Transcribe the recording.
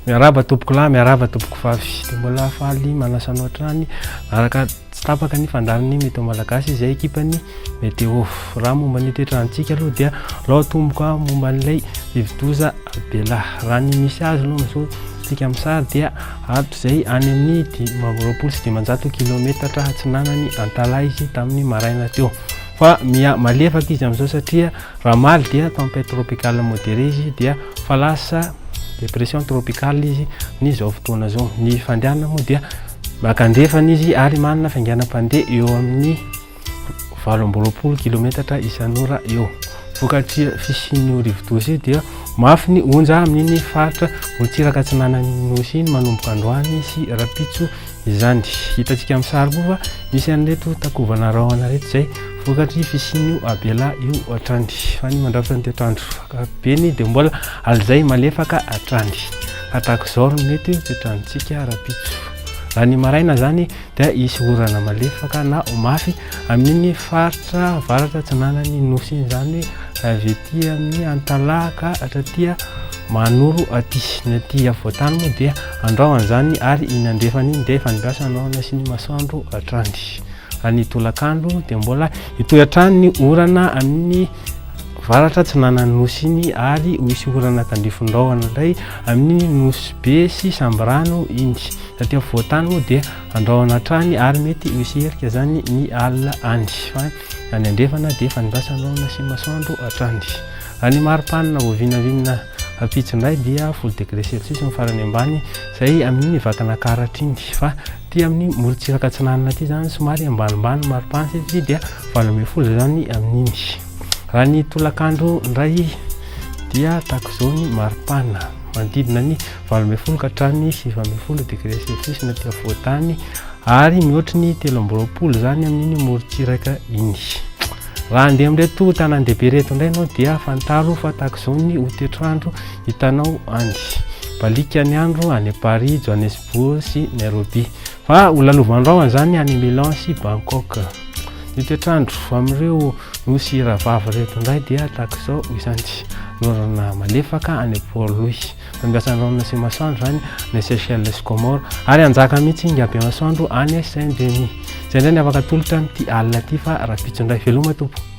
miaraba tompoko lahy miaraba tompoko vavy de mbola faly manasanao an-trany araka tsy tapaka ny fandariny mety malagasy izay ekipany météo raha momba ny toetrantsika aloha dia lao tomboka momba an'ilay rivodoza Bela raha ny misy azy aloha am'zao tsika am'sary dia ato zay any amin'ny 120 kilometatra atsinanany Antala izy tamin'ny maraina teo fa malefaka izy am'zao satria raha maly dia tempête tropicale modérée izy dia fa lasa dépression tropicale izy ny zao fotoana zao ny fandehanana moa dia bakandrefana izy ary manana fainganam-pandeha eo amin'ny 80 kilometatra isan'ora eo vokatria fisian'io rivodoza io dia mafy ny onja amin'ny faritra Motsiraka atsinanan'ny nosy iny manomboka Androany sy Rapitso izany hitantsika amin'ny sary koa fa misy an'reto takovana rahona reto zay vokatry fisian'io Abela io atrany fa ny mandrafitra ny toetrandro akapobeny de mbola alzay malefaka atrany atako zao no mety toetrandrotsika Rapitso raha ny maraina zany dia isy orana malefaka na mafy amin'ny faritra avaratra atsinanan'ny nosy iny zany avy ety amin'ny Antala ka hatratia Manoro aty ny aty avoatany moa dia andrahony zany ary inandrefany iny dia fandrasa andrahona sy ny masoandro atrany any tolakandro dia mbola itoy atrany ny orana amin'ny varatra atsinanan'ny nosy iny ary misy orana tandrifondrahona indray amin'ny nosy be sy Sambrano iny satria voatany moa dia andrahona atrany ary mety misy herika zany ny alina any fa any andrefana dia fandrasa andrahona sy masoandro atrany any maripanina vovinavinina Rapitso indray dia 10 degré Celsius ny farany ambany zay amin'ny vakana karatra iny fa ty amin'ny Morontsiraka atsinanana ty zany somary ambanimbany maripana satria dia 20 zany amin'iny raha ny tolakandro indray dia tahaka zao ny maripana manodidina ny 20 ka hatrany 20 degré Celsius na tia voatany ary mihoatra ny 30 zany amin'iny Morontsiraka iny raha andeha amin'reto tanàn-dehibe reto indray anao dia fantaro fa tahaka zao ny toetrandro hitanao any balika ny andro any Paris, Johannesburg sy Nairobi fa olalovandrahona zany any Milan sy Bangkok ny toetrandro amin'ireo nosy ravavy reto indray dia tahaka zao izany norana malefaka any Pôly fampiasa andrahona sy masoandro zany ny Seychelles sy Comores ary anjaka mihitsy ingaby masoandro any Saint-Denis zay indray ny afaka atolotra amin'ity alina ty fa Rapitso indray veloma tompo